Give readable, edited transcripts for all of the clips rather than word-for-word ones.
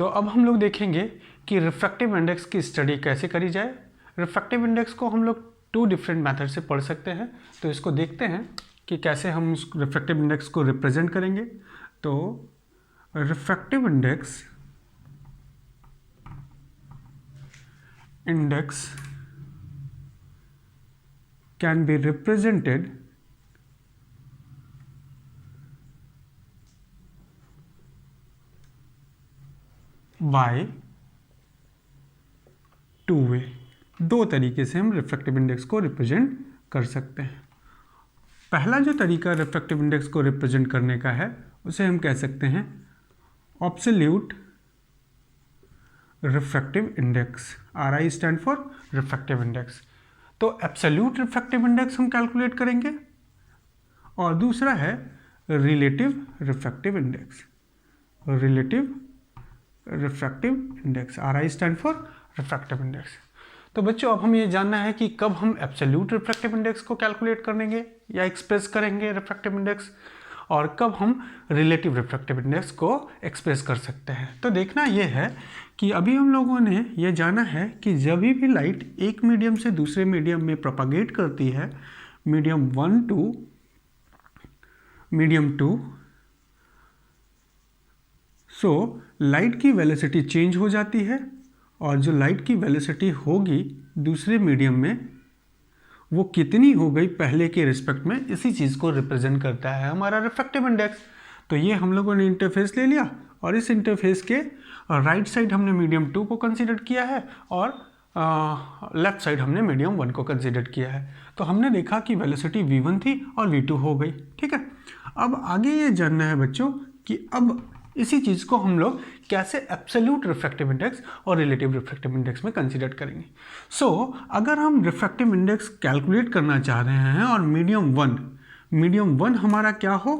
तो अब हम लोग देखेंगे कि रिफ्रैक्टिव इंडेक्स की स्टडी कैसे करी जाए। रिफ्रैक्टिव इंडेक्स को हम लोग 2 डिफरेंट मेथड से पढ़ सकते हैं। तो इसको देखते हैं कि कैसे हम उस रिफ्रैक्टिव इंडेक्स को रिप्रेजेंट करेंगे। तो refractive index can be represented by 2 वे। 2 तरीके से हम रिफ्रैक्टिव इंडेक्स को रिप्रेजेंट कर सकते हैं। पहला जो तरीका रिफ्रैक्टिव इंडेक्स को रिप्रेजेंट करने का है उसे हम कह सकते हैं absolute refractive index. RI stand for refractive index. तो एब्सोल्यूट रिफ्रैक्टिव इंडेक्स हम कैलकुलेट करेंगे और दूसरा है relative refractive index. Relative refractive index, RI stand for refractive index. तो बच्चों अब हमें ये जानना है कि कब हम एब्सोल्यूट रिफ्रैक्टिव इंडेक्स को कैलकुलेट करेंगे या एक्सप्रेस करेंगे रिफ्रैक्टिव इंडेक्स, और कब हम रिलेटिव रिफ्रैक्टिव इंडेक्स को एक्सप्रेस कर सकते हैं। तो देखना यह है कि अभी हम लोगों ने ये जाना है कि जब भी लाइट एक मीडियम से दूसरे मीडियम में प्रोपागेट करती है, medium 1 to medium 2, so light की वेलोसिटी चेंज हो जाती है और जो लाइट की वेलोसिटी होगी दूसरे मीडियम में वो कितनी हो गई पहले के रिस्पेक्ट में, इसी चीज़ को रिप्रेजेंट करता है हमारा रिफ्रैक्टिव इंडेक्स। तो ये हम लोगों ने इंटरफेस ले लिया और इस इंटरफेस के राइट साइड हमने मीडियम 2 को कंसीडर किया है और लेफ्ट साइड हमने मीडियम 1 को कंसीडर किया है। तो हमने देखा कि वेलोसिटी v1 थी और v2 हो गई। ठीक है, अब आगे ये जानना है बच्चों कि अब इसी चीज़ को हम लोग कैसे एब्सोल्यूट रिफ्रैक्टिव इंडेक्स और रिलेटिव रिफ्रैक्टिव इंडेक्स में कंसीडर करेंगे। सो अगर हम रिफ्रैक्टिव इंडेक्स कैलकुलेट करना चाह रहे हैं और मीडियम 1 हमारा क्या हो,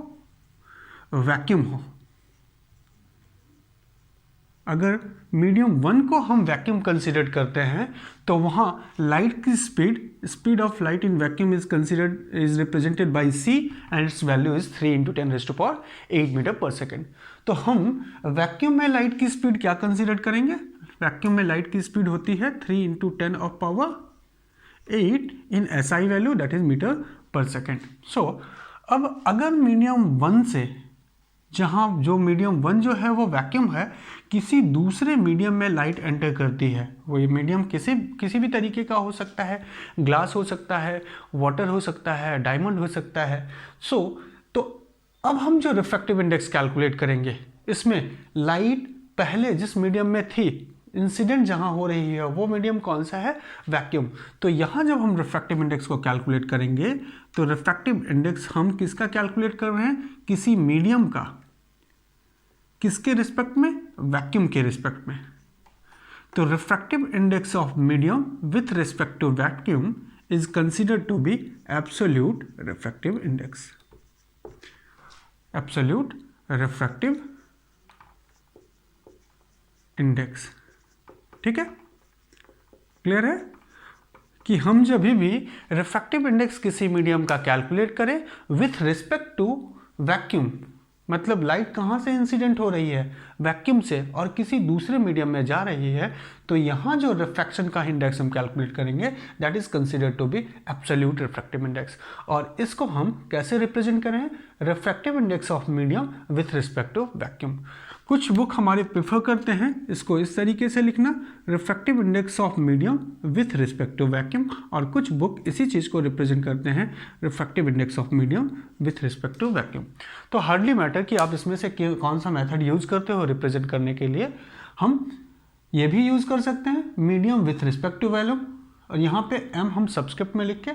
वैक्यूम हो। अगर मीडियम 1 को हम वैक्यूम कंसीडर करते हैं तो वहाँ लाइट की speed of light in vacuum is represented by c and its value is 3 × 10⁸ metre per second. तो हम वैक्यूम में लाइट की स्पीड क्या कंसीडर करेंगे, वैक्यूम में लाइट की स्पीड होती है 3 × 10⁸ in SI value that is metre per second. So अब अगर मीडियम 1 से, जहाँ जो मीडियम 1 जो है वो वैक्यूम है, किसी दूसरे मीडियम में लाइट एंटर करती है, वो ये मीडियम किसी भी तरीके का हो सकता है, ग्लास हो सकता है, वाटर हो सकता है, डायमंड हो सकता है। तो अब हम जो रिफ्रैक्टिव इंडेक्स कैलकुलेट करेंगे, इसमें लाइट पहले जिस मीडियम में थी, इंसिडेंट जहां हो रही है वो मीडियम कौन सा है, वैक्यूम। तो यहां जब हम रिफ्रैक्टिव इंडेक्स को कैलकुलेट करेंगे तो रिफ्रैक्टिव इंडेक्स हम किसका कैलकुलेट कर रहे हैं, किसी मीडियम का, किसके रिस्पेक्ट में, वैक्यूम के रिस्पेक्ट में। तो refractive index of medium with respect to vacuum is considered to be absolute refractive index. Absolute refractive index. ठीक है, क्लियर है कि हम जब भी रिफ्रैक्टिव इंडेक्स किसी मीडियम का कैलकुलेट करें विथ रिस्पेक्ट टू वैक्यूम, मतलब लाइट कहाँ से इंसिडेंट हो रही है, वैक्यूम से, और किसी दूसरे मीडियम में जा रही है, तो यहाँ जो रिफ्रैक्शन का इंडेक्स हम कैलकुलेट करेंगे that is considered to be absolute refractive index. और इसको हम कैसे रिप्रेजेंट करें, refractive index of medium with respect to vacuum. कुछ बुक हमारे प्रेफर करते हैं इसको इस तरीके से लिखना, refractive index of medium with respect to vacuum, और कुछ बुक इसी चीज़ को रिप्रेजेंट करते हैं, refractive index of medium with respect to vacuum. तो हार्डली मैटर कि आप इसमें से कौन सा मेथड यूज करते हो रिप्रेजेंट करने के लिए। हम ये भी यूज कर सकते हैं medium with respect to vacuum, और यहाँ पे m हम सबस्क्रिप्ट में लिख के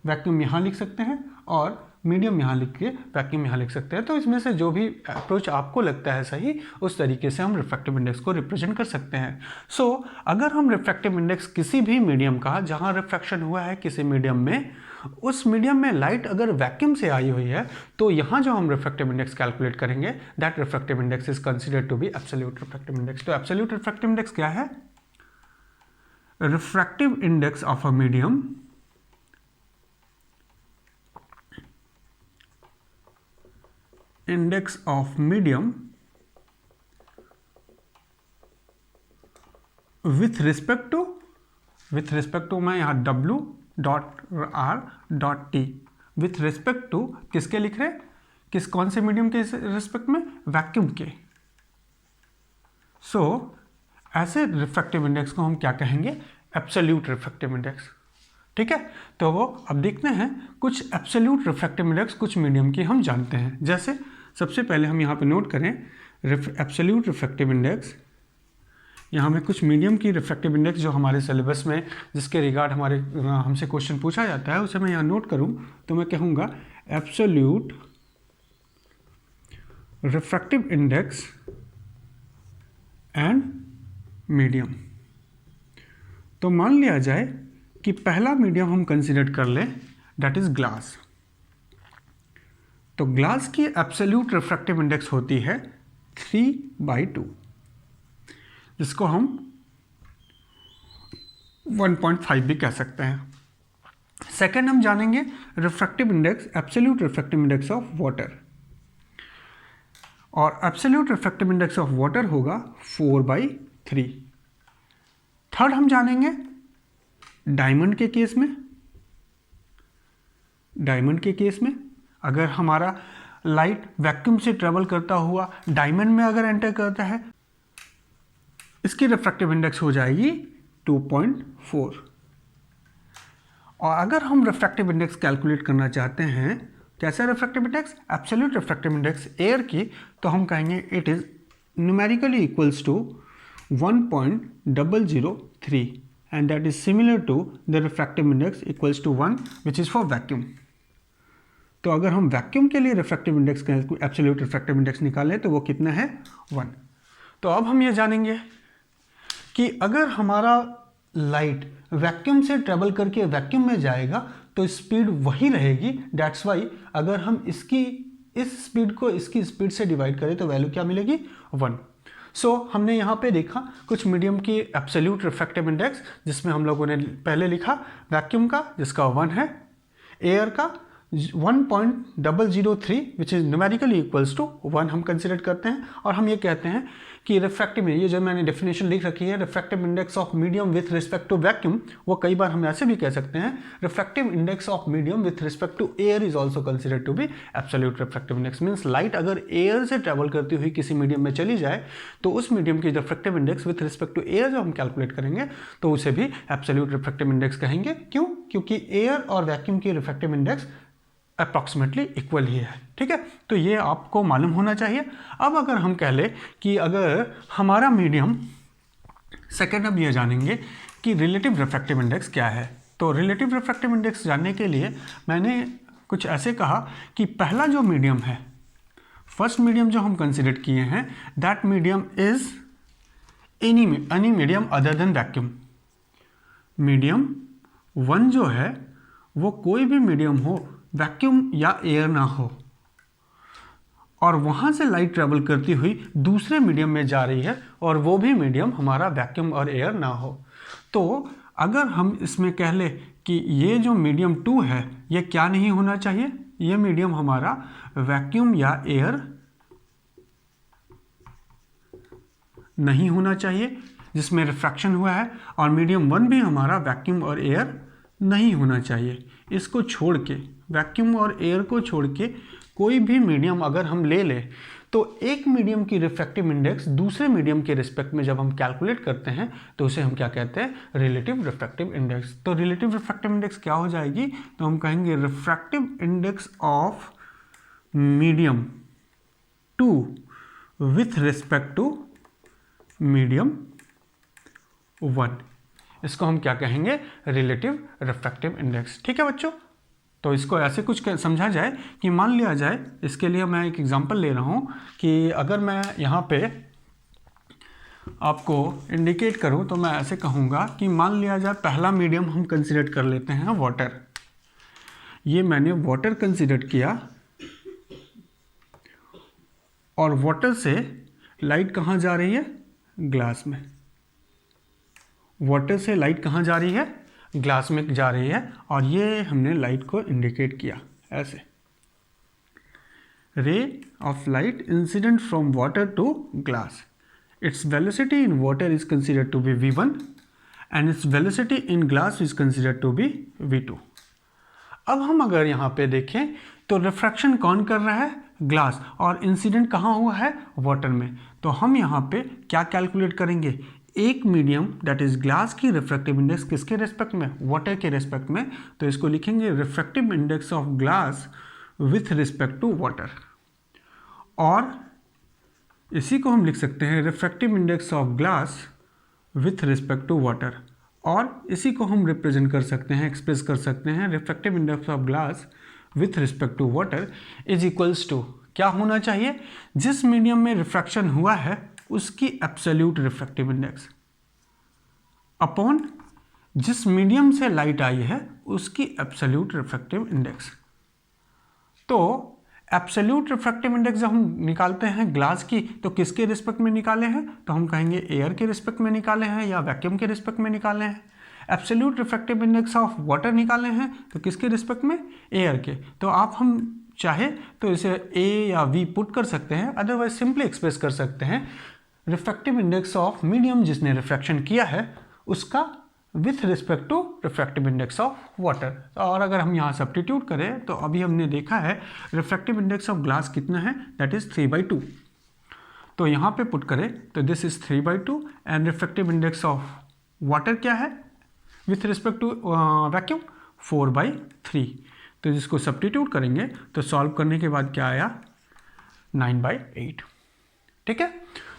वैक्यूम यहाँ लिख सकते हैं और मीडियम यहाँ लिख के वैक्यूम यहाँ लिख सकते हैं। तो इसमें से जो भी अप्रोच आपको लगता है सही, उस तरीके से हम रिफ्रैक्टिव इंडेक्स को रिप्रेजेंट कर सकते हैं। सो अगर हम रिफ्रैक्टिव इंडेक्स किसी भी मीडियम का, जहाँ रिफ्रैक्शन हुआ है किसी मीडियम में, उस मीडियम में लाइट अगर वैक्यूम से आई हुई है, तो यहाँ जो हम रिफ्रैक्टिव इंडेक्स कैलकुलेट करेंगे that refractive index is considered to be absolute refractive index. तो एब्सोल्यूट रिफ्रैक्टिव इंडेक्स क्या है, refractive index of a medium index of medium with respect to मैं यहाँ W dot R dot T with respect to किसके लिख रहे, कौन से मीडियम के रिस्पेक्ट में, वैक्यूम के। सो ऐसे रिफ्रैक्टिव इंडेक्स को हम क्या कहेंगे, एब्सोल्यूट रिफ्रैक्टिव इंडेक्स। ठीक है, तो वो अब देखते हैं कुछ एब्सोल्यूट रिफ्रैक्टिव इंडेक्स कुछ मीडियम की हम जानते हैं। जैसे सबसे पहले हम यहाँ पे नोट करें एब्सोल्यूट रिफ्रैक्टिव इंडेक्स। यहाँ में कुछ मीडियम की रिफ्रैक्टिव इंडेक्स जो हमारे सिलेबस में जिसके रिगार्ड हमसे क्वेश्चन पूछा जाता है उसे मैं यहाँ नोट करूँ तो मैं कहूँगा absolute refractive index and medium. तो मान लिया जाए कि पहला मीडियम हम कंसिडर कर लें, दैट इज ग्लास। तो ग्लास की एब्सोल्यूट रिफ्रैक्टिव इंडेक्स होती है 3/2, जिसको हम 1.5 भी कह सकते हैं। सेकेंड हम जानेंगे refractive index, absolute refractive index of water, और absolute refractive index of water होगा 4/3। थर्ड हम जानेंगे डायमंड के केस में, अगर हमारा लाइट वैक्यूम से ट्रेवल करता हुआ डायमंड में अगर एंटर करता है, इसकी रिफ्रैक्टिव इंडेक्स हो जाएगी 2.4। और अगर हम रिफ्रैक्टिव इंडेक्स कैलकुलेट करना चाहते हैं, कैसा refractive index, absolute refractive index air की, तो हम कहेंगे it is numerically equals to 1.003 and that is similar to the refractive index equals to 1 which is for vacuum। तो अगर हम वैक्यूम के लिए रिफ्रैक्टिव इंडेक्स का एब्सोल्यूट रिफ्रैक्टिव इंडेक्स निकालें तो वो कितना है, 1। तो अब हम ये जानेंगे कि अगर हमारा लाइट वैक्यूम से ट्रेवल करके वैक्यूम में जाएगा तो स्पीड वही रहेगी। दैट्स वाई अगर हम इस स्पीड को इसकी स्पीड से डिवाइड करें तो वैल्यू क्या मिलेगी, 1। सो हमने यहाँ पे देखा कुछ मीडियम की एब्सोल्यूट रिफ्रैक्टिव इंडेक्स, जिसमें हम लोगों ने पहले लिखा वैक्यूम का जिसका 1 है, एयर का 1.003 which is numerically equals to 1 हम कंसिडर करते हैं। और हम ये कहते हैं कि रिफ्रैक्टिव, ये जो मैंने डेफिनेशन लिख रखी है, refractive index of medium with respect to vacuum, वो कई बार हम ऐसे भी कह सकते हैं refractive index of medium with respect to air is also consider to be absolute refractive index. Means light अगर एयर से ट्रेवल करती हुई किसी मीडियम में चली जाए तो उस मीडियम की refractive index with respect to air जो हम कैलकुलेट करेंगे तो उसे भी एब्सोल्यूट रिफ्रैक्टिव इंडेक्स कहेंगे। क्यों? क्योंकि एयर और वैक्यूम की रिफ्रैक्टिव इंडेक्स अप्रॉक्सीमेटली इक्वल ही है। ठीक है, तो ये आपको मालूम होना चाहिए। अब अगर हम कह लें कि अगर हमारा मीडियम, सेकेंड अब ये जानेंगे कि रिलेटिव रिफ्रैक्टिव इंडेक्स क्या है। तो रिलेटिव रिफ्रैक्टिव इंडेक्स जानने के लिए मैंने कुछ ऐसे कहा कि पहला जो मीडियम है, फर्स्ट मीडियम जो हम कंसिडर किए हैं, that medium is any medium other than vacuum. Medium 1 जो है वो कोई भी मीडियम हो, वैक्यूम या एयर ना हो, और वहाँ से लाइट ट्रेवल करती हुई दूसरे मीडियम में जा रही है और वो भी मीडियम हमारा वैक्यूम और एयर ना हो। तो अगर हम इसमें कह ले कि ये जो मीडियम 2 है ये क्या नहीं होना चाहिए, ये मीडियम हमारा वैक्यूम या एयर नहीं होना चाहिए जिसमें रिफ्रैक्शन हुआ है, और मीडियम 1 भी हमारा वैक्यूम और एयर नहीं होना चाहिए। इसको छोड़ के, वैक्यूम और एयर को छोड़ के कोई भी मीडियम अगर हम ले लें तो एक मीडियम की रिफ्रैक्टिव इंडेक्स दूसरे मीडियम के रिस्पेक्ट में जब हम कैलकुलेट करते हैं तो उसे हम क्या कहते हैं, रिलेटिव रिफ्रैक्टिव इंडेक्स। तो रिलेटिव रिफ्रैक्टिव इंडेक्स क्या हो जाएगी, तो हम कहेंगे refractive index of medium 2 with respect to medium 1, इसको हम क्या कहेंगे, रिलेटिव रिफ्रैक्टिव इंडेक्स। ठीक है बच्चों, तो इसको ऐसे कुछ समझा जाए कि मान लिया जाए, इसके लिए मैं एक एग्जांपल ले रहा हूँ कि अगर मैं यहाँ पे आपको इंडिकेट करूँ तो मैं ऐसे कहूँगा कि मान लिया जाए पहला मीडियम हम कंसिडर कर लेते हैं वाटर। ये मैंने वाटर कंसिडर किया और वाटर से लाइट कहाँ जा रही है, ग्लास में। वाटर से लाइट कहाँ जा रही है, ग्लास में जा रही है, और ये हमने लाइट को इंडिकेट किया ऐसे, ray of light incident from water to glass, its velocity in water is considered to be v1 and its velocity in glass is considered to be v2. अब हम अगर यहाँ पे देखें तो रिफ्रैक्शन कौन कर रहा है, ग्लास, और इंसिडेंट कहाँ हुआ है, वाटर में. तो हम यहाँ पे क्या कैलकुलेट करेंगे, एक मीडियम दैट इज ग्लास की रिफ्रैक्टिव इंडेक्स किसके रेस्पेक्ट में, वाटर के रेस्पेक्ट में. तो इसको लिखेंगे refractive index of glass with respect to water, और इसी को हम लिख सकते हैं refractive index of glass with respect to water, और इसी को हम रिप्रेजेंट कर सकते हैं, एक्सप्रेस कर सकते हैं, refractive index of glass with respect to water is equals to, क्या होना चाहिए, जिस मीडियम में रिफ्रैक्शन हुआ है उसकी एब्सोल्यूट रिफ्रैक्टिव इंडेक्स अपॉन जिस मीडियम से लाइट आई है उसकी एब्सोल्यूट रिफ्रैक्टिव इंडेक्स. तो एब्सोल्यूट रिफ्रैक्टिव इंडेक्स जब हम निकालते हैं ग्लास की तो किसके रिस्पेक्ट में निकाले हैं, तो हम कहेंगे एयर के रिस्पेक्ट में निकाले हैं या वैक्यूम के रिस्पेक्ट में निकाले हैं. Absolute refractive index of water निकाले हैं तो किसके रिस्पेक्ट में, एयर के. तो आप हम चाहे तो इसे ए या वी पुट कर सकते हैं, अदरवाइज सिंपली एक्सप्रेस कर सकते हैं रिफ्रैक्टिव इंडेक्स ऑफ मीडियम जिसने रिफ्रैक्शन किया है उसका with respect to refractive index of water. और अगर हम यहाँ सब्स्टिट्यूट करें तो अभी हमने देखा है रिफ्रैक्टिव इंडेक्स ऑफ ग्लास कितना है, दैट इज 3/2. तो यहाँ पे पुट करें तो this is 3/2 and refractive index of water क्या है विथ रिस्पेक्ट टू वैक्यूम 4/3. तो जिसको सब्स्टिट्यूट करेंगे तो सॉल्व करने के बाद क्या आया 9/8. ठीक है,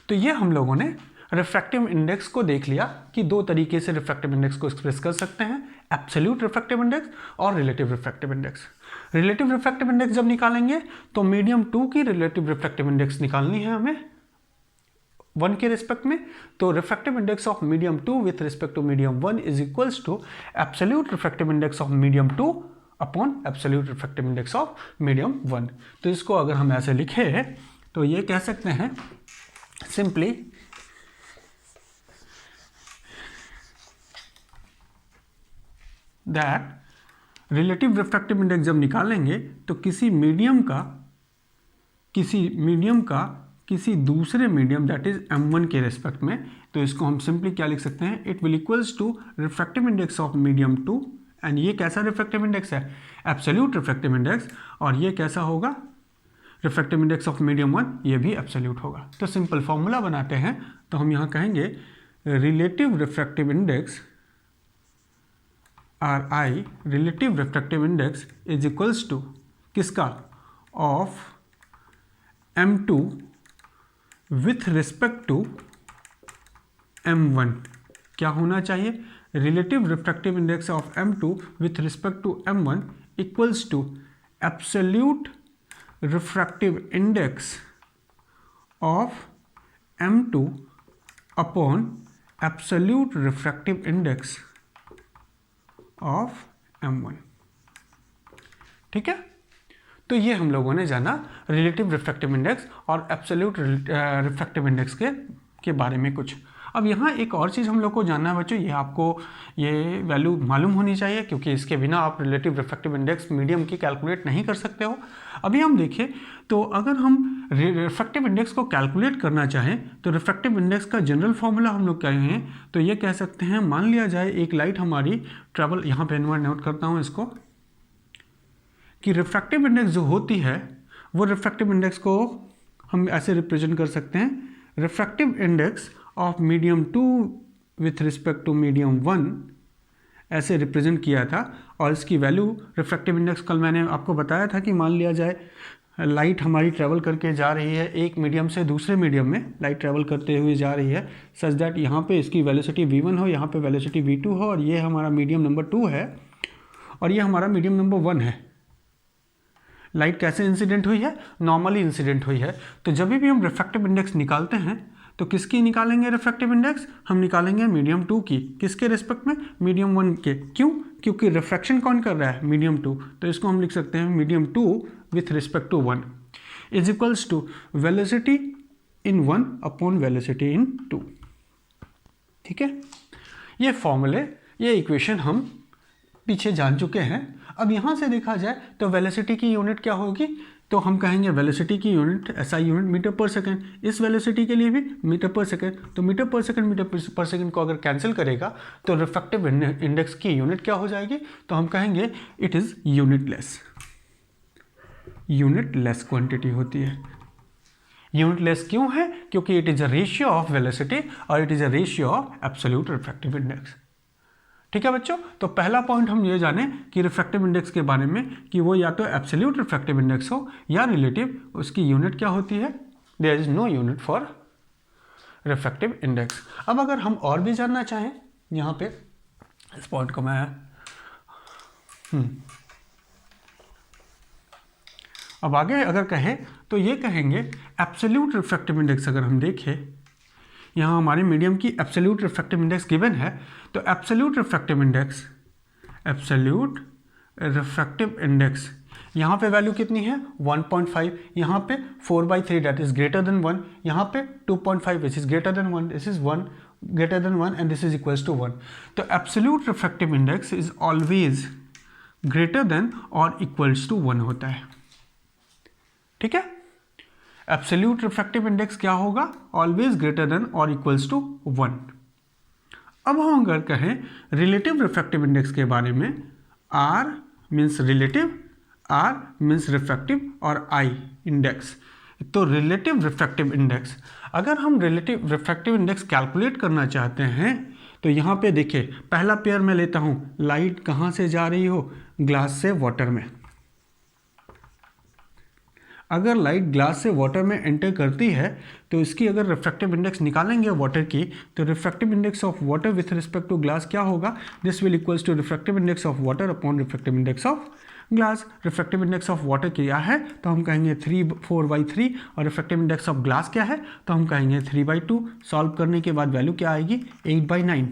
तो ये हम लोगों ने रिफ्रैक्टिव इंडेक्स को देख लिया कि दो तरीके से रिफ्रैक्टिव इंडेक्स को एक्सप्रेस कर सकते हैं, एब्सोल्यूट रिफ्रैक्टिव इंडेक्स और relative refractive index. Relative refractive index जब निकालेंगे तो मीडियम 2 की रिलेटिव रिफ्रैक्टिव इंडेक्स निकालनी है हमें 1 के रिस्पेक्ट में. तो refractive index of medium 2 with respect to medium 1 is equals to absolute refractive index of medium 2 upon absolute refractive index of medium 1. तो इसको अगर हम ऐसे लिखे तो ये कह सकते हैं simply that relative refractive index जब निकालेंगे तो किसी मीडियम का किसी दूसरे मीडियम दैट इज m1 के रेस्पेक्ट में, तो इसको हम सिंपली क्या लिख सकते हैं, it will equals to refractive index of medium 2, and ये कैसा रिफ्रैक्टिव इंडेक्स है, एब्सोल्यूट रिफ्रैक्टिव इंडेक्स, और ये कैसा होगा रिफ्रैक्टिव इंडेक्स ऑफ मीडियम 1, ये भी एब्सोल्यूट होगा. तो सिंपल फॉर्मूला बनाते हैं तो हम यहाँ कहेंगे relative refractive index RI relative refractive index is equals to किसका, of M2 with respect to M1. क्या होना चाहिए, relative refractive index of M2 with respect to M1 equals to absolute refractive index of M2 upon absolute refractive index of M1. ठीक है, तो ये हम लोगों ने जाना रिलेटिव रिफ्रैक्टिव इंडेक्स और एब्सोल्यूट रिफ्रैक्टिव इंडेक्स के बारे में कुछ. अब यहाँ एक और चीज़ हम लोग को जानना है बच्चों, ये आपको ये वैल्यू मालूम होनी चाहिए क्योंकि इसके बिना आप रिलेटिव रिफ्रैक्टिव इंडेक्स मीडियम की कैलकुलेट नहीं कर सकते हो. अभी हम देखें तो अगर हम रिफ्रैक्टिव इंडेक्स को कैलकुलेट करना चाहें तो रिफ्रैक्टिव इंडेक्स का जनरल फॉर्मूला हम लोग कहें तो ये कह सकते हैं, मान लिया जाए एक लाइट हमारी ट्रेवल, यहाँ पे नोट करता हूँ इसको, कि रिफ्रैक्टिव इंडेक्स जो होती है वो रिफ्रैक्टिव इंडेक्स को हम ऐसे रिप्रेजेंट कर सकते हैं, refractive index of medium 2 with respect to medium 1 ऐसे रिप्रेजेंट किया था. और इसकी वैल्यू रिफ्रैक्टिव इंडेक्स कल मैंने आपको बताया था कि मान लिया जाए लाइट हमारी ट्रैवल करके जा रही है एक मीडियम से दूसरे मीडियम में, लाइट ट्रैवल करते हुए जा रही है सच दैट यहाँ पे इसकी वेलोसिटी v1 हो, यहाँ पे वेलोसिटी v2 हो, और ये हमारा मीडियम नंबर 2 है और ये हमारा मीडियम नंबर 1 है. लाइट कैसे इंसिडेंट हुई है, नॉर्मली इंसिडेंट हुई है. तो जब भी हम रिफ्रैक्टिव इंडेक्स निकालते हैं तो किसकी निकालेंगे रिफ्रैक्टिव इंडेक्स, हम निकालेंगे मीडियम 2 की, किसके रिस्पेक्ट में, मीडियम 1 के. क्यों, क्योंकि रिफ्रैक्शन कौन कर रहा है, मीडियम 2. तो इसको हम लिख सकते हैं medium 2 with respect to 1 is equals to velocity in 1 upon velocity in 2. ठीक है, ये फॉर्मूले, ये इक्वेशन हम पीछे जान चुके हैं. अब यहाँ से देखा जाए तो वेलोसिटी की यूनिट क्या होगी, तो तो हम कहेंगे वेलोसिटी की यूनिट SI यूनिट मीटर पर सेकंड, इस वेलोसिटी के लिए भी मीटर पर सेकंड। तो मीटर पर सेकंड को अगर कैंसिल करेगा तो रिफ्रैक्टिव इंडेक्स की यूनिट क्या हो जाएगी, तो हम कहेंगे इट इज़ यूनिटलेस क्वांटिटी होती है। यूनिटलेस क्यों है, क्योंकि it is a ratio of velocity और it is a ratio of absolute refractive index. ठीक है बच्चों, तो पहला पॉइंट हम ये जाने कि रिफ्रैक्टिव इंडेक्स के बारे में कि वो या तो एब्सोल्यूट रिफ्रैक्टिव इंडेक्स हो या रिलेटिव, उसकी यूनिट क्या होती है, there is no unit for refractive index. अब अगर हम और भी जानना चाहें यहाँ पे इस पॉइंट को मैं अब आगे अगर कहें तो ये कहेंगे एब्सोल्यूट रिफ्रैक्टिव इंडेक्स। अगर हम देखें यहाँ हमारे मीडियम की एब्सोल्यूट रिफ्रैक्टिव इंडेक्स गिवन है, तो एब्सोल्यूट रिफ्रैक्टिव इंडेक्स यहाँ पे वैल्यू कितनी है 1.5, यहाँ पे 4/3 दैट इज ग्रेटर देन 1, यहाँ पे 2.5 which is greater than 1, this is 1 greater than 1 and this is equals to 1। तो absolute refractive index is always greater than और इक्वल्स टू 1 होता है। ठीक है, एब्सोल्यूट रिफ्रैक्टिव इंडेक्स क्या होगा, ऑलवेज ग्रेटर देन और इक्वल्स टू 1। अब हम अगर कहें रिलेटिव रिफ्रैक्टिव इंडेक्स के बारे में, R means relative, R means refractive और I इंडेक्स। तो रिलेटिव रिफ्रैक्टिव इंडेक्स, अगर हम रिलेटिव रिफ्रैक्टिव इंडेक्स कैलकुलेट करना चाहते हैं तो यहाँ पे देखिए पहला पेयर मैं लेता हूँ, लाइट कहाँ से जा रही हो, ग्लास से वाटर में। अगर लाइट ग्लास से वाटर में एंटर करती है तो इसकी अगर रिफ्रैक्टिव इंडेक्स निकालेंगे वाटर की, तो refractive index of water with respect to glass क्या होगा, this will equals to refractive index of water upon refractive index of glass. Refractive index of water क्या है, तो हम कहेंगे 4/3 और रिफ्रैक्टिव इंडेक्स ऑफ ग्लास क्या है, तो हम कहेंगे 3/2। सॉल्व करने के बाद वैल्यू क्या आएगी 8/9।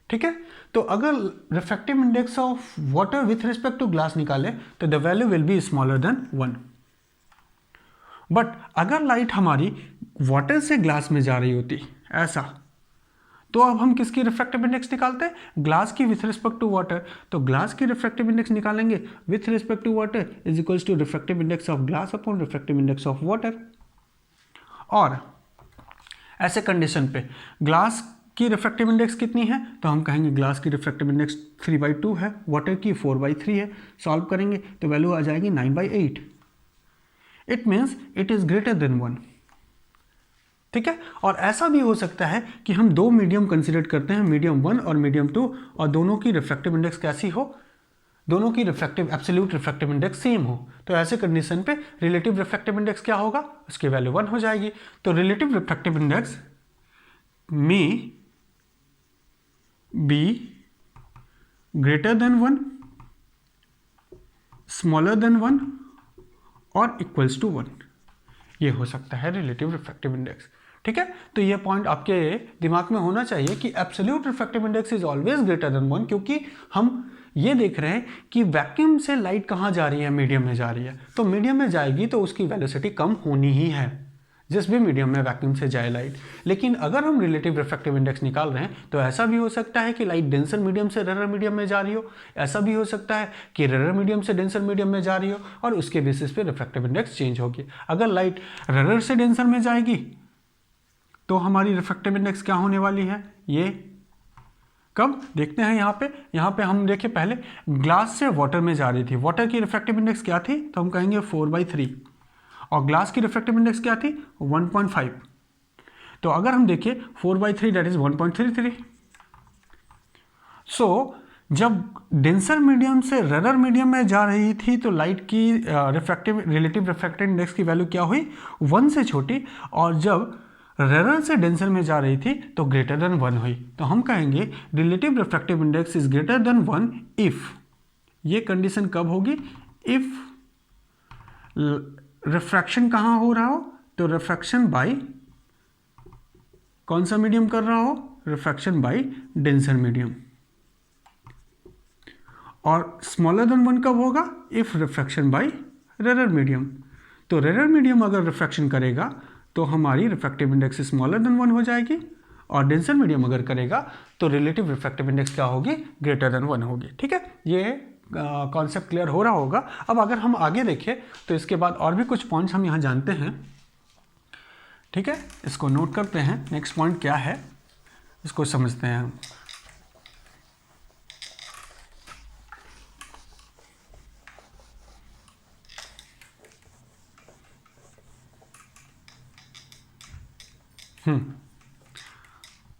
ठीक है, तो अगर refractive index of water with respect to glass निकाले तो the value will be smaller than 1। But अगर लाइट हमारी वाटर से ग्लास में जा रही होती ऐसा, तो अब हम किसकी रिफ्रैक्टिव इंडेक्स निकालते हैं, ग्लास की विथ रिस्पेक्ट टू वाटर। तो ग्लास की रिफ्रैक्टिव इंडेक्स निकालेंगे with respect to water is equals to refractive index of glass upon refractive index of water. और ऐसे कंडीशन पे ग्लास की रिफ्रैक्टिव इंडेक्स कितनी है, तो हम कहेंगे ग्लास की रिफ्रैक्टिव इंडेक्स 3/2 है, वाटर की 4/3 है। सॉल्व करेंगे तो वैल्यू आ जाएगी 9/8। It means it is greater than 1। ठीक है, और ऐसा भी हो सकता है कि हम दो मीडियम कंसिडर करते हैं, मीडियम 1 और मीडियम 2, और दोनों की रिफ्रैक्टिव इंडेक्स कैसी हो, दोनों की refractive absolute refractive index same हो। तो ऐसे कंडीशन पे रिलेटिव रिफ्रैक्टिव इंडेक्स क्या होगा, उसकी वैल्यू 1 हो जाएगी। तो रिलेटिव रिफ्रैक्टिव इंडेक्स में be greater than 1, smaller than 1 और इक्वल्स टू 1, ये हो सकता है रिलेटिव रिफ्रैक्टिव इंडेक्स। ठीक है, तो ये पॉइंट आपके दिमाग में होना चाहिए कि absolute refractive index is always greater than 1, क्योंकि हम ये देख रहे हैं कि वैक्यूम से लाइट कहाँ जा रही है, मीडियम में जा रही है। तो मीडियम में जाएगी तो उसकी वेलोसिटी कम होनी ही है, जिस भी मीडियम में वैक्यूम से जाए लाइट। लेकिन अगर हम रिलेटिव रिफ्रैक्टिव इंडेक्स निकाल रहे हैं तो ऐसा भी हो सकता है कि लाइट डेंसर मीडियम से रेरर मीडियम में जा रही हो, ऐसा भी हो सकता है कि रेरर मीडियम से डेंसर मीडियम में जा रही हो, और उसके बेसिस पे रिफ्रैक्टिव इंडेक्स चेंज होगी। अगर लाइट रेरर से डेंसर में जाएगी तो हमारी रिफ्रैक्टिव इंडेक्स क्या होने वाली है, ये कब देखते हैं। यहाँ पे हम देखें, पहले ग्लास से वाटर में जा रही थी, वाटर की रिफ्रैक्टिव इंडेक्स क्या थी, तो हम कहेंगे 4/3, और ग्लास की रिफ्रैक्टिव इंडेक्स क्या थी 1.5। तो अगर हम देखें 4/3 दैट इज 1.33। सो जब डेंसर मीडियम से रेरर मीडियम में जा रही थी तो लाइट की रिलेटिव रिफ्रैक्टिव इंडेक्स की वैल्यू क्या हुई 1 से छोटी, और जब रेरर से डेंसर में जा रही थी तो ग्रेटर देन 1 हुई। तो हम कहेंगे relative refractive index is greater than 1 if, ये कंडीशन कब होगी, इफ रिफ्रैक्शन कहाँ हो रहा हो, तो रिफ्रैक्शन बाय कौन सा मीडियम कर रहा हो, रिफ्रैक्शन बाय डेंसर मीडियम। और स्मॉलर देन 1 कब होगा, if refraction by rarer medium. तो रेरर मीडियम अगर रिफ्रैक्शन करेगा तो हमारी रिफ्रैक्टिव इंडेक्स स्मॉलर देन 1 हो जाएगी, और डेंसर मीडियम अगर करेगा तो रिलेटिव रिफ्रैक्टिव इंडेक्स क्या होगी, ग्रेटर देन 1 होगी। ठीक है, ये कॉन्सेप्ट क्लियर हो रहा होगा। अब अगर हम आगे देखें तो इसके बाद और भी कुछ पॉइंट्स हम यहाँ जानते हैं, ठीक है, इसको नोट करते हैं। नेक्स्ट पॉइंट क्या है इसको समझते हैं हम।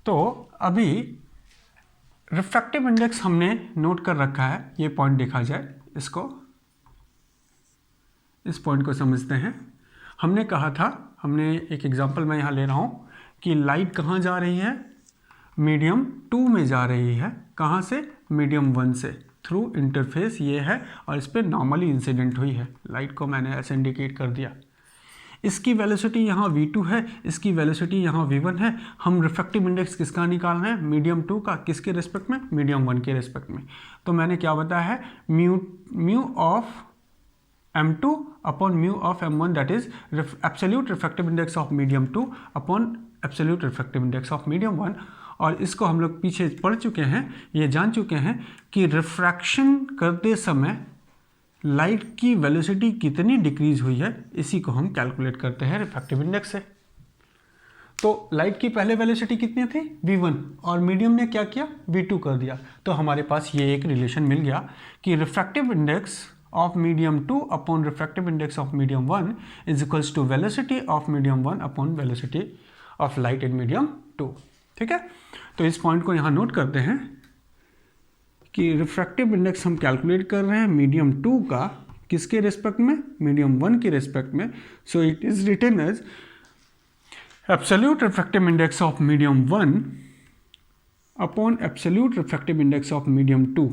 तो अभी रिफ्रैक्टिव इंडेक्स हमने नोट कर रखा है, ये पॉइंट देखा जाए, इस पॉइंट को समझते हैं। हमने कहा था, हमने एक एग्जांपल मैं यहाँ ले रहा हूँ कि लाइट कहाँ जा रही है, मीडियम 2 में जा रही है। कहाँ से? मीडियम 1 से, थ्रू इंटरफेस ये है, और इस पर नॉर्मली इंसिडेंट हुई है। लाइट को मैंने ऐसे इंडिकेट कर दिया। इसकी वेलोसिटी यहाँ v2 है, इसकी वेलोसिटी यहाँ v1 है। हम रिफ्रैक्टिव इंडेक्स किसका निकालना है? मीडियम 2 का। किसके रेस्पेक्ट में? मीडियम 1 के रेस्पेक्ट में। तो मैंने क्या बताया है? Mu of m2 upon mu of m1, that is absolute refractive index of medium 2 upon absolute refractive index of medium 1। और इसको हम लोग पीछे पढ़ चुके हैं, ये जान चुके हैं कि रिफ्रैक्शन करते समय लाइट की वेलोसिटी कितनी डिक्रीज हुई है, इसी को हम कैलकुलेट करते हैं रिफ्रैक्टिव इंडेक्स से। तो लाइट की पहले वेलोसिटी कितनी थी? v1, और मीडियम ने क्या किया? v2 कर दिया। तो हमारे पास ये एक रिलेशन मिल गया कि refractive index of medium 2 upon refractive index of medium 1 is equals to velocity of medium 1 upon velocity of light in medium 2। ठीक है, तो इस पॉइंट को यहाँ नोट करते हैं कि रिफ्रैक्टिव इंडेक्स हम कैलकुलेट कर रहे हैं मीडियम 2 का, किसके रेस्पेक्ट में? मीडियम 1 के रेस्पेक्ट में। So it is written as absolute refractive index of medium 1 upon absolute refractive index of medium 2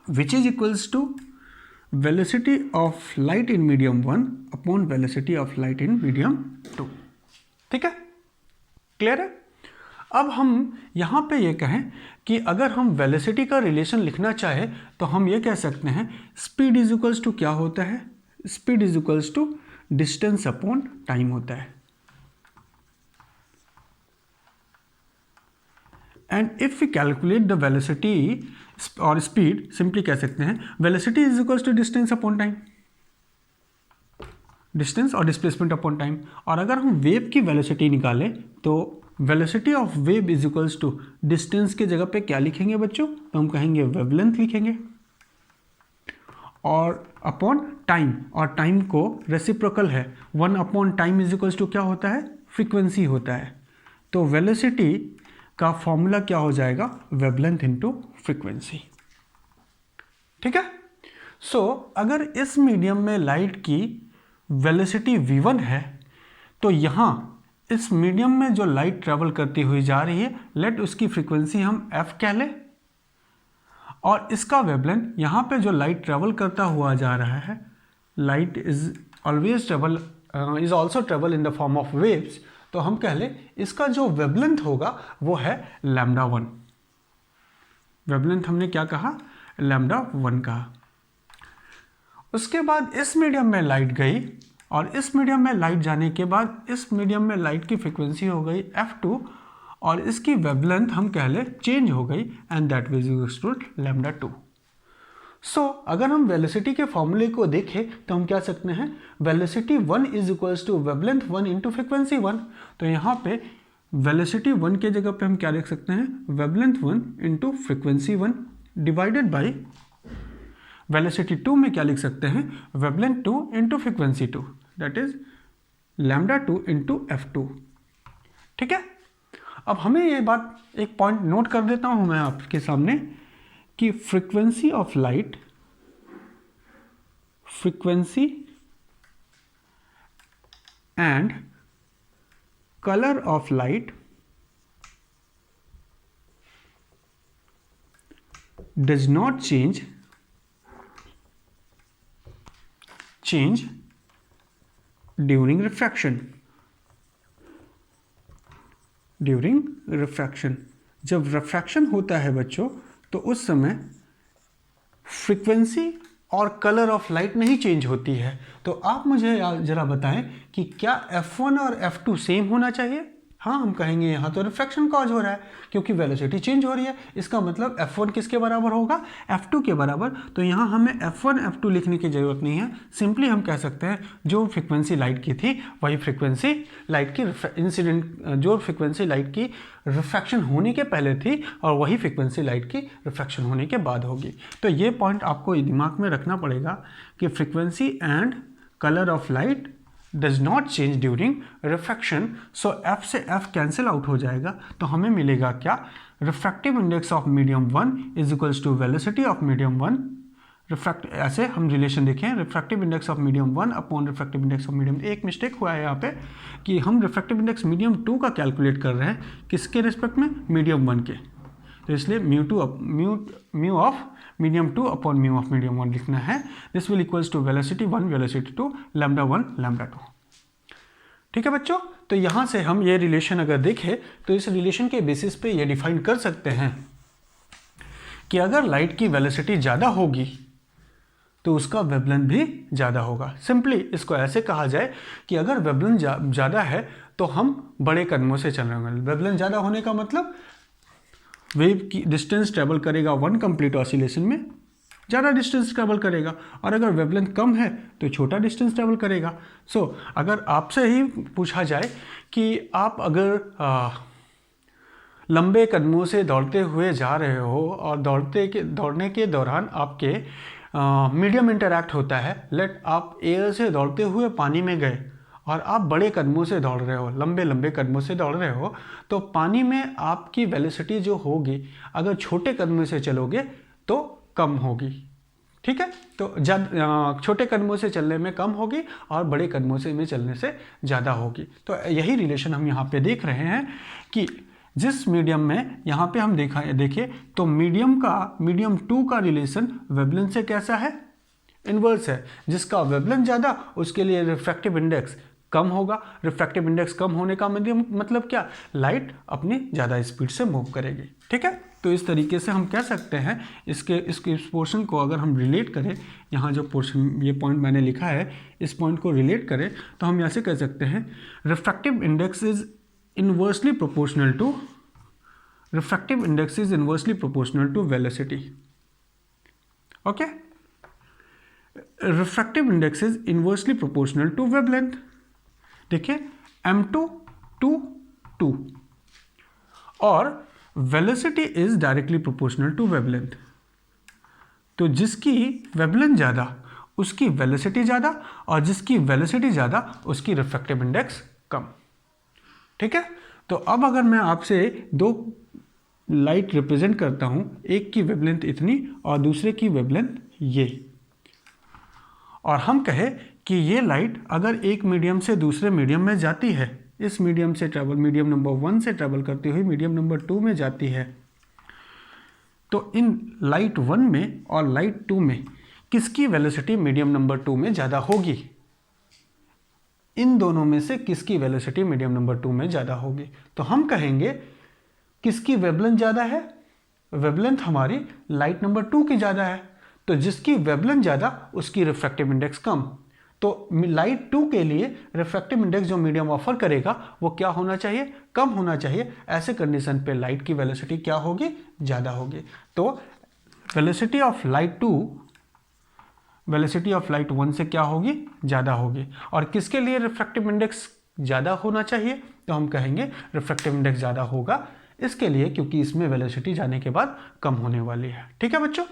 which is equals to velocity of light in medium 1 upon velocity of light in medium 2। ठीक है, clear है? अब हम यहाँ पे ये कहें कि अगर हम वेलोसिटी का रिलेशन लिखना चाहे तो हम ये कह सकते हैं स्पीड इज इक्वल्स टू क्या होता है? Speed is equals to distance upon time होता है। And if we calculate the velocity और स्पीड, सिंपली कह सकते हैं velocity is equals to distance upon time, distance और डिस्प्लेसमेंट अपॉन टाइम। और अगर हम वेव की वेलोसिटी निकालें तो velocity of wave is equals to distance के जगह पे क्या लिखेंगे बच्चों? तो हम कहेंगे वेवलेंथ लिखेंगे, और अपॉन टाइम, और टाइम को रेसिप्रोकल है, 1 upon time is equals to क्या होता है? फ्रीक्वेंसी होता है। तो वेलोसिटी का फॉर्मूला क्या हो जाएगा? Wavelength into frequency. ठीक है, सो अगर इस मीडियम में लाइट की वेलोसिटी v1 है तो यहाँ इस मीडियम में जो लाइट ट्रेवल करती हुई जा रही है, लेट उसकी फ्रीक्वेंसी हम f कह लें, और इसका वेवलेंथ, यहाँ पे जो लाइट ट्रेवल करता हुआ जा रहा है, light is always travel is also travel in the form of waves, तो हम कह लें इसका जो वेवलेंथ होगा वो है λ1। वेवलेंथ हमने क्या कहा? λ1 कहा। उसके बाद इस मीडियम में लाइट गई, और इस मीडियम में लाइट जाने के बाद इस मीडियम में लाइट की फ्रीक्वेंसी हो गई f2, और इसकी वेवलेंथ हम कह ले चेंज हो गई, and that is equals to λ2। So अगर हम वेलोसिटी के फॉर्मूले को देखें तो हम क्या सकते हैं? Velocity 1 is equals to wavelength 1 into frequency 1। तो यहाँ पे वेलोसिटी 1 के जगह पे हम क्या लिख सकते हैं? Wavelength 1 into frequency 1 divided by velocity 2 में क्या लिख सकते हैं? Wavelength 2 into frequency 2, that is λ2 into f2। ठीक है, अब हमें ये बात, एक पॉइंट नोट कर देता हूं मैं आपके सामने कि frequency of light, frequency and colour of light does not change during refraction. During refraction, जब रिफ्रैक्शन होता है बच्चों तो उस समय फ्रीक्वेंसी और कलर ऑफ लाइट नहीं चेंज होती है। तो आप मुझे जरा बताएं कि क्या f1 और f2 सेम होना चाहिए? हाँ, हम कहेंगे यहाँ तो रिफ्रैक्शन कॉज हो रहा है क्योंकि वेलोसिटी चेंज हो रही है। इसका मतलब F1 किसके बराबर होगा, F2 के बराबर। तो यहाँ हमें F1 F2 लिखने की ज़रूरत नहीं है, सिंपली हम कह सकते हैं जो फ्रीक्वेंसी लाइट की थी वही फ्रीक्वेंसी लाइट की जो फ्रीक्वेंसी लाइट की रिफ्रैक्शन होने के पहले थी और वही फ्रीक्वेंसी लाइट की रिफ्रैक्शन होने के बाद होगी। तो ये पॉइंट आपको दिमाग में रखना पड़ेगा कि frequency and colour of light does not change during refraction, so F से F कैंसिल आउट हो जाएगा। तो हमें मिलेगा क्या, refractive index of medium 1 is equals to velocity of medium 1 ऐसे हम रिलेशन देखें, refractive index of medium 1 upon refractive index of medium. एक मिस्टेक हुआ है यहाँ पे कि हम रिफ्रैक्टिव इंडेक्स मीडियम 2 का कैलकुलेट कर रहे हैं, किसके रिस्पेक्ट में, मीडियम 1 के। तो इसलिए mu of medium 2 upon mu of medium 1 लिखना है। This will equals to velocity 1 velocity 2 lambda 1 lambda 2। ठीक है बच्चों, तो यहाँ से हम ये रिलेशन अगर देखें तो इस रिलेशन के बेसिस पे ये डिफाइन कर सकते हैं कि अगर लाइट की वेलोसिटी ज़्यादा होगी तो उसका वेवलेंथ भी ज़्यादा होगा। सिंपली इसको ऐसे कहा जाए कि अगर वेवलेंथ ज़्यादा है तो हम बड़े कदमों से चल रहे होंगे। वेवलेंथ ज़्यादा होने का मतलब वेव की डिस्टेंस ट्रेवल करेगा 1 कंप्लीट ऑसिलेशन में, ज़्यादा डिस्टेंस ट्रेवल करेगा, और अगर वेवलेंथ कम है तो छोटा डिस्टेंस ट्रेवल करेगा। अगर आपसे ही पूछा जाए कि आप अगर लंबे कदमों से दौड़ते हुए जा रहे हो और दौड़ने के दौरान आपके मीडियम इंटरैक्ट होता है, लेट आप एयर से दौड़ते हुए पानी में गए और आप बड़े कदमों से दौड़ रहे हो, लंबे कदमों से दौड़ रहे हो, तो पानी में आपकी वेलोसिटी जो होगी अगर छोटे कदमों से चलोगे तो कम होगी। ठीक है, तो छोटे कदमों से चलने में कम होगी और बड़े कदमों से में चलने से ज़्यादा होगी। तो यही रिलेशन हम यहाँ पे देख रहे हैं कि जिस मीडियम में यहाँ पे हम देखिए तो मीडियम 2 का रिलेशन वेवलेंथ से कैसा है, इन्वर्स है। जिसका वेवलेंथ ज़्यादा उसके लिए रिफ्रैक्टिव इंडेक्स कम होगा। रिफ्रैक्टिव इंडेक्स कम होने का मतलब क्या, लाइट अपनी ज़्यादा स्पीड से मूव करेगी। ठीक है, तो इस तरीके से हम कह सकते हैं इस पोर्शन को अगर हम रिलेट करें, यहाँ जो पोर्शन ये पॉइंट मैंने लिखा है इस पॉइंट को रिलेट करें तो हम ऐसे कह सकते हैं refractive index is inversely proportional to velocity. Okay, refractive index is inversely proportional to wavelength. देखिए m2 2 2 और velocity is directly proportional to wavelength. तो जिसकी वेवलेंथ ज़्यादा उसकी वेलोसिटी ज़्यादा और जिसकी वेलोसिटी ज़्यादा उसकी रिफ्रैक्टिव इंडेक्स कम। ठीक है, तो अब अगर मैं आपसे दो लाइट रिप्रेजेंट करता हूँ, एक की वेवलेंथ इतनी और दूसरे की वेवलेंथ ये, और हम कहें कि ये लाइट अगर एक मीडियम से दूसरे मीडियम में जाती है, इस मीडियम नंबर 1 से ट्रैवल करती हुई मीडियम नंबर 2 में जाती है, तो इन लाइट 1 में और लाइट 2 में किसकी वेलोसिटी मीडियम नंबर 2 में ज़्यादा होगी? इन दोनों में से किसकी वेलोसिटी मीडियम नंबर 2 में ज़्यादा होगी? तो हम कहेंगे किसकी वेवलेंथ ज़्यादा है, वेवलेंथ हमारी लाइट नंबर 2 की ज़्यादा है, तो जिसकी वेवलेंथ ज़्यादा उसकी रिफ्रैक्टिव इंडेक्स कम। तो लाइट 2 के लिए रिफ्रैक्टिव इंडेक्स जो मीडियम ऑफर करेगा वो क्या होना चाहिए, कम होना चाहिए। ऐसे कंडीशन पे लाइट की वेलोसिटी क्या होगी, ज़्यादा होगी। तो वेलोसिटी ऑफ लाइट 1 से क्या होगी, ज़्यादा होगी। और किसके लिए रिफ्रैक्टिव इंडेक्स ज़्यादा होना चाहिए, तो हम कहेंगे रिफ्रैक्टिव इंडेक्स ज़्यादा होगा इसके लिए, क्योंकि इसमें वेलोसिटी जाने के बाद कम होने वाली है। ठीक है बच्चों,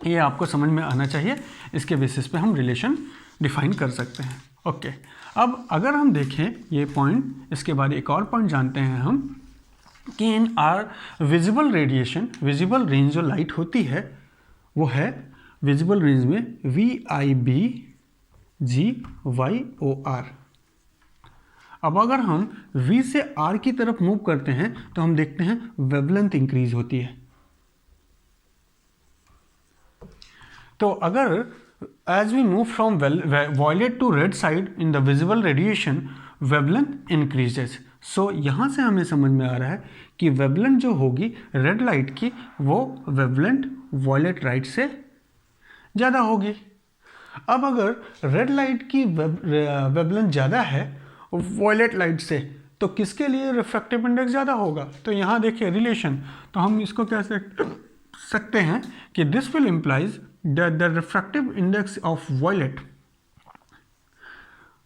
ये आपको समझ में आना चाहिए। इसके बेसिस पे हम रिलेशन डिफाइन कर सकते हैं। ओके, अब अगर हम देखें ये पॉइंट, इसके बाद एक और पॉइंट जानते हैं हम कि इन आर विजिबल रेंज जो लाइट होती है वो है विजिबल रेंज में VIBGYOR। अब अगर हम V से R की तरफ मूव करते हैं तो हम देखते हैं वेवलेंथ इंक्रीज होती है। तो अगर as we move from violet to red side in the visible radiation, wavelength increases. So यहाँ से हमें समझ में आ रहा है कि वेवलेंथ जो होगी रेड लाइट की वो वेवलेंथ वॉयलेट लाइट से ज़्यादा होगी। अब अगर रेड लाइट की वेवलेंथ ज़्यादा है वॉयलेट लाइट से, तो किसके लिए रिफ्रैक्टिव इंडेक्स ज़्यादा होगा? तो यहाँ देखिए रिलेशन, तो हम इसको कह सकते हैं कि this will implies that the refractive index of violet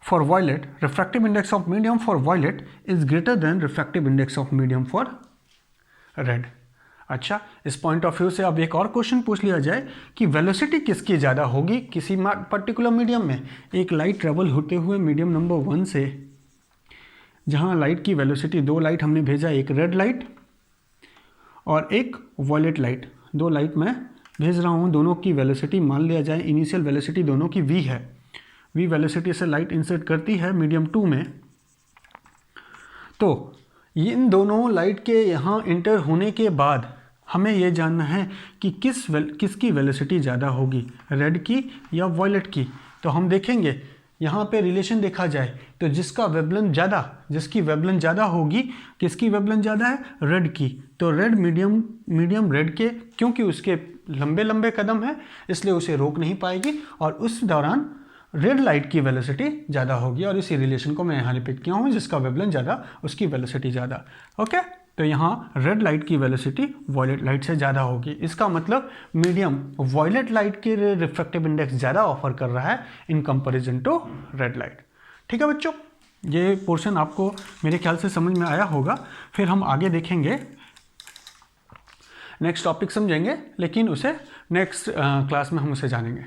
for violet, refractive index of medium for violet is greater than refractive index of medium for red. अच्छा, इस पॉइंट ऑफ व्यू से अब एक और क्वेश्चन पूछ लिया जाए कि वेलोसिटी किसकी ज़्यादा होगी किसी पर्टिकुलर मीडियम में। एक लाइट ट्रेवल होते हुए मीडियम नंबर 1 से, जहाँ लाइट की वेलोसिटी, 2 लाइट हमने भेजा, एक रेड लाइट और एक वॉयलेट लाइट, 2 लाइट मैं भेज रहा हूँ, दोनों की वेलोसिटी मान लिया जाए इनिशियल वेलोसिटी दोनों की v है। v वेलोसिटी से लाइट इंसर्ट करती है मीडियम 2 में, तो इन दोनों लाइट के यहाँ इंटर होने के बाद हमें ये जानना है कि किसकी वेलोसिटी ज़्यादा होगी, रेड की या वॉयलेट की। तो हम देखेंगे यहाँ पे रिलेशन देखा जाए तो जिसकी वेवलेंथ ज़्यादा होगी, किसकी वेवलेंथ ज़्यादा है, रेड की। तो रेड मीडियम रेड के, क्योंकि उसके लंबे लंबे कदम है इसलिए उसे रोक नहीं पाएगी और उस दौरान रेड लाइट की वेलोसिटी ज़्यादा होगी, और इसी रिलेशन को मैं यहाँ रिपीट किया हूँ, जिसका वेवलेंथ ज़्यादा उसकी वेलोसिटी ज़्यादा। ओके, तो यहाँ रेड लाइट की वेलोसिटी वॉयलेट लाइट से ज़्यादा होगी। इसका मतलब मीडियम वॉयलेट लाइट के रिफ्रैक्टिव इंडेक्स ज़्यादा ऑफर कर रहा है in comparison to red light. ठीक है बच्चों, ये पोर्शन आपको मेरे ख्याल से समझ में आया होगा। फिर हम आगे देखेंगे, नेक्स्ट टॉपिक समझेंगे, लेकिन उसे नेक्स्ट क्लास में हम उसे जानेंगे।